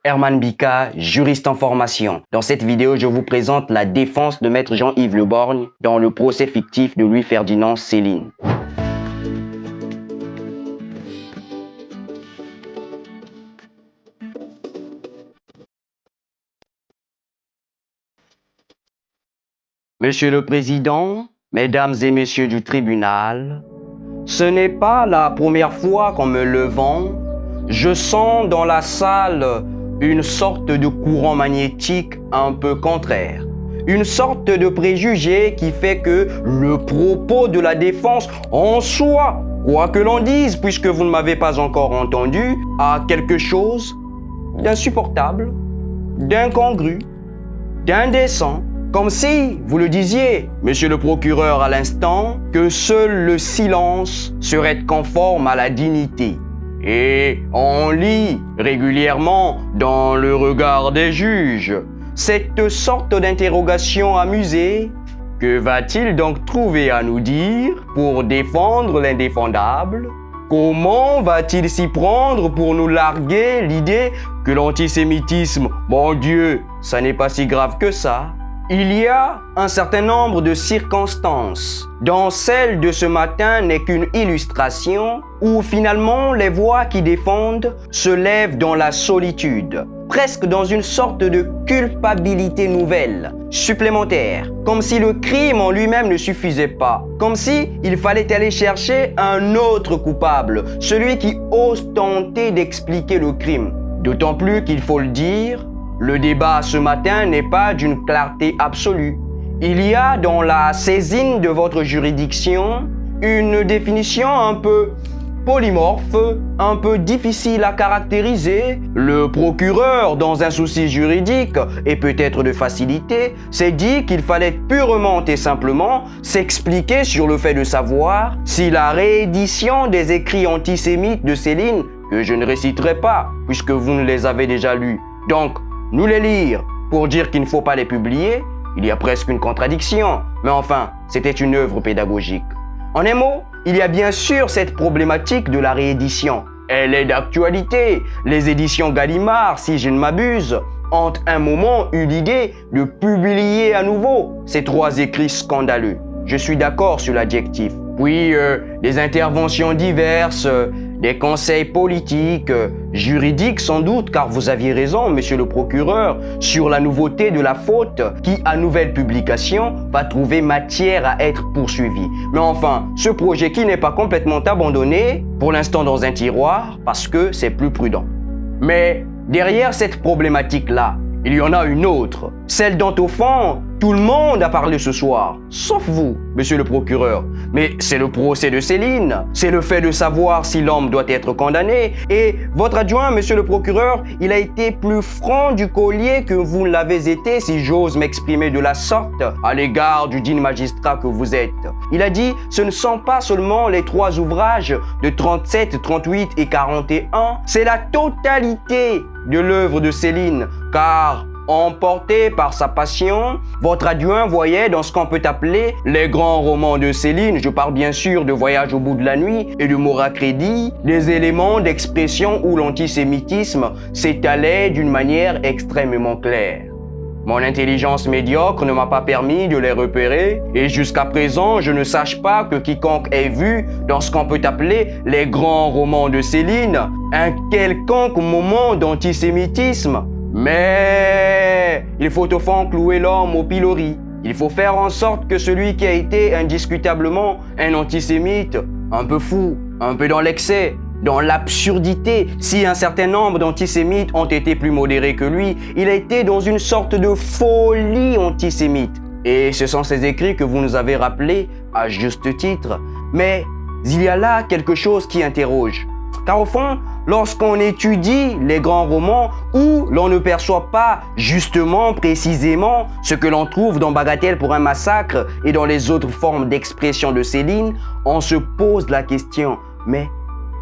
Herman Bika, juriste en formation. Dans cette vidéo, je vous présente la défense de Maître Jean-Yves Le Borgne dans le procès fictif de Louis-Ferdinand Céline. Monsieur le Président, Mesdames et Messieurs du tribunal, ce n'est pas la première fois qu'en me levant, je sens dans la salle une sorte de courant magnétique un peu contraire. Une sorte de préjugé qui fait que le propos de la défense en soi, quoi que l'on dise, puisque vous ne m'avez pas encore entendu, a quelque chose d'insupportable, d'incongru, d'indécent. Comme si, vous le disiez, monsieur le procureur à l'instant, que seul le silence serait conforme à la dignité. Et on lit régulièrement dans le regard des juges cette sorte d'interrogation amusée. Que va-t-il donc trouver à nous dire pour défendre l'indéfendable? Comment va-t-il s'y prendre pour nous larguer l'idée que l'antisémitisme, mon Dieu, ça n'est pas si grave que ça? Il y a un certain nombre de circonstances dont celle de ce matin n'est qu'une illustration où finalement les voix qui défendent se lèvent dans la solitude, presque dans une sorte de culpabilité nouvelle, supplémentaire, comme si le crime en lui-même ne suffisait pas, comme si il fallait aller chercher un autre coupable, celui qui ose tenter d'expliquer le crime. D'autant plus qu'il faut le dire, le débat ce matin n'est pas d'une clarté absolue. Il y a dans la saisine de votre juridiction une définition un peu polymorphe, un peu difficile à caractériser. Le procureur, dans un souci juridique et peut-être de facilité, s'est dit qu'il fallait purement et simplement s'expliquer sur le fait de savoir si la réédition des écrits antisémites de Céline, que je ne réciterai pas puisque vous ne les avez déjà lus, donc nous les lire pour dire qu'il ne faut pas les publier, il y a presque une contradiction. Mais enfin, c'était une œuvre pédagogique. En un mot, il y a bien sûr cette problématique de la réédition. Elle est d'actualité. Les éditions Gallimard, si je ne m'abuse, ont un moment eu l'idée de publier à nouveau ces trois écrits scandaleux. Je suis d'accord sur l'adjectif. Puis, des interventions diverses, des conseils politiques, juridiques sans doute, car vous aviez raison, monsieur le procureur, sur la nouveauté de la faute qui, à nouvelle publication, va trouver matière à être poursuivie. Mais enfin, ce projet qui n'est pas complètement abandonné, pour l'instant dans un tiroir, parce que c'est plus prudent. Mais derrière cette problématique-là, il y en a une autre, celle dont au fond, tout le monde a parlé ce soir, sauf vous, monsieur le procureur. Mais c'est le procès de Céline, c'est le fait de savoir si l'homme doit être condamné. Et votre adjoint, monsieur le procureur, il a été plus franc du collier que vous ne l'avez été, si j'ose m'exprimer de la sorte, à l'égard du digne magistrat que vous êtes. Il a dit, ce ne sont pas seulement les trois ouvrages de 37, 38 et 41, c'est la totalité de l'œuvre de Céline, car emporté par sa passion, votre adjoint voyait dans ce qu'on peut appeler les grands romans de Céline, je parle bien sûr de Voyage au bout de la nuit et de Maura Crédit, des éléments d'expression où l'antisémitisme s'étalait d'une manière extrêmement claire. Mon intelligence médiocre ne m'a pas permis de les repérer et jusqu'à présent, je ne sache pas que quiconque ait vu dans ce qu'on peut appeler les grands romans de Céline un quelconque moment d'antisémitisme. Mais il faut au fond clouer l'homme au pilori. Il faut faire en sorte que celui qui a été indiscutablement un antisémite, un peu fou, un peu dans l'excès, dans l'absurdité, si un certain nombre d'antisémites ont été plus modérés que lui, il a été dans une sorte de folie antisémite. Et ce sont ces écrits que vous nous avez rappelés à juste titre. Mais il y a là quelque chose qui interroge. Car au fond, lorsqu'on étudie les grands romans où l'on ne perçoit pas justement, précisément, ce que l'on trouve dans Bagatelle pour un massacre et dans les autres formes d'expression de Céline, on se pose la question, mais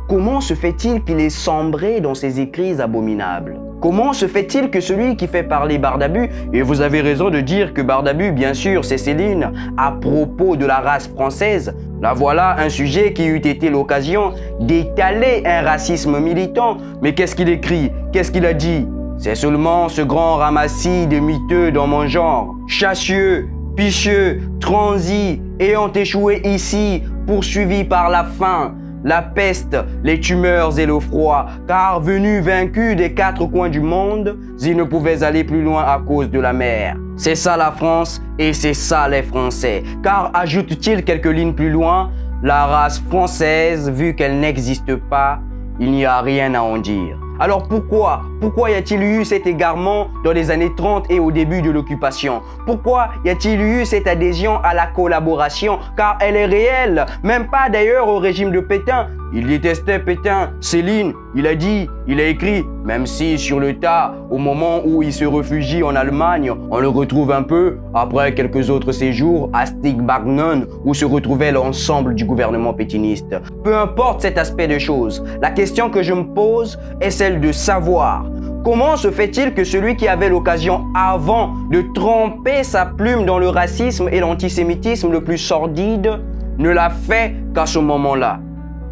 comment se fait-il qu'il ait sombré dans ces écrits abominables? Comment se fait-il que celui qui fait parler Bardabu, et vous avez raison de dire que Bardabu, bien sûr, c'est Céline, à propos de la race française, là voilà un sujet qui eût été l'occasion d'étaler un racisme militant. Mais qu'est-ce qu'il écrit? Qu'est-ce qu'il a dit? C'est seulement ce grand ramassis de miteux dans mon genre, chassieux, picheux, transis, ayant échoué ici, poursuivis par la faim, la peste, les tumeurs et le froid, car venus vaincus des quatre coins du monde, ils ne pouvaient aller plus loin à cause de la mer. C'est ça la France et c'est ça les Français. Car, ajoute-t-il quelques lignes plus loin, la race française, vu qu'elle n'existe pas, il n'y a rien à en dire. Alors pourquoi y a-t-il eu cet égarement dans les années 30 et au début de l'occupation? Pourquoi y a-t-il eu cette adhésion à la collaboration? Car elle est réelle, même pas d'ailleurs au régime de Pétain. Il détestait Pétain. Céline, il a écrit, même si sur le tas, au moment où il se réfugie en Allemagne, on le retrouve un peu, après quelques autres séjours, à Stigmagnone, où se retrouvait l'ensemble du gouvernement pétiniste. Peu importe cet aspect des choses, la question que je me pose est celle de savoir comment se fait-il que celui qui avait l'occasion avant de tremper sa plume dans le racisme et l'antisémitisme le plus sordide ne l'a fait qu'à ce moment-là.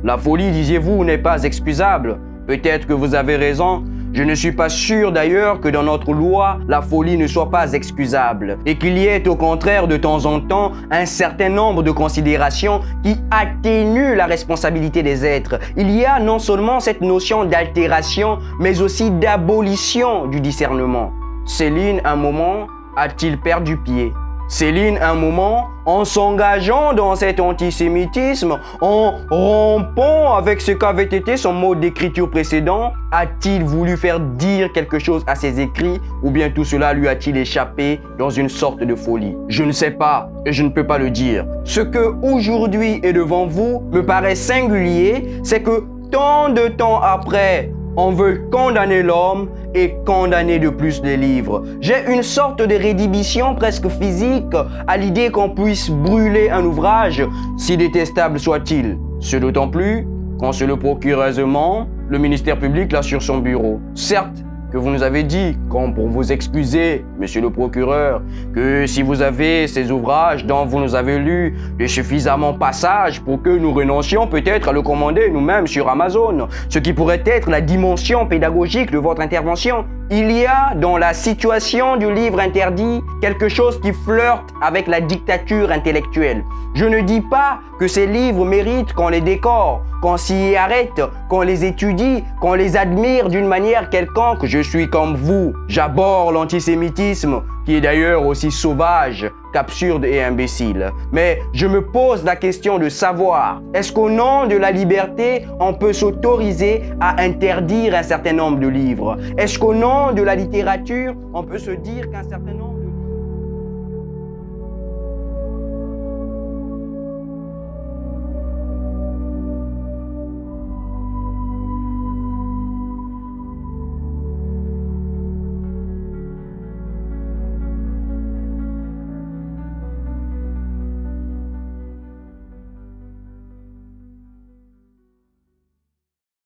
La folie, disiez-vous, n'est pas excusable. Peut-être que vous avez raison. Je ne suis pas sûr d'ailleurs que dans notre loi, la folie ne soit pas excusable et qu'il y ait au contraire de temps en temps un certain nombre de considérations qui atténuent la responsabilité des êtres. Il y a non seulement cette notion d'altération, mais aussi d'abolition du discernement. Céline, un moment, a-t-il perdu pied? Céline, un moment, en s'engageant dans cet antisémitisme, en rompant avec ce qu'avait été son mode d'écriture précédent, a-t-il voulu faire dire quelque chose à ses écrits ou bien tout cela lui a-t-il échappé dans une sorte de folie? Je ne sais pas et je ne peux pas le dire. Ce que aujourd'hui est devant vous me paraît singulier, c'est que tant de temps après, on veut condamner l'homme et condamner de plus les livres. J'ai une sorte de rédhibition presque physique à l'idée qu'on puisse brûler un ouvrage, si détestable soit-il. Ce d'autant plus qu'on se le procure aisément, le ministère public l'a sur son bureau. Certes, que vous nous avez dit, comme pour vous excuser, monsieur le procureur, que si vous avez ces ouvrages dont vous nous avez lu de suffisamment passages pour que nous renoncions peut-être à le commander nous-mêmes sur Amazon, ce qui pourrait être la dimension pédagogique de votre intervention. Il y a dans la situation du livre interdit quelque chose qui flirte avec la dictature intellectuelle. Je ne dis pas que ces livres méritent qu'on les décore, qu'on s'y arrête, qu'on les étudie, qu'on les admire d'une manière quelconque. Je suis comme vous. J'abhorre l'antisémitisme, qui est d'ailleurs aussi sauvage qu'absurde et imbécile. Mais je me pose la question de savoir, est-ce qu'au nom de la liberté, on peut s'autoriser à interdire un certain nombre de livres? Est-ce qu'au nom de la littérature, on peut se dire qu'un certain nombre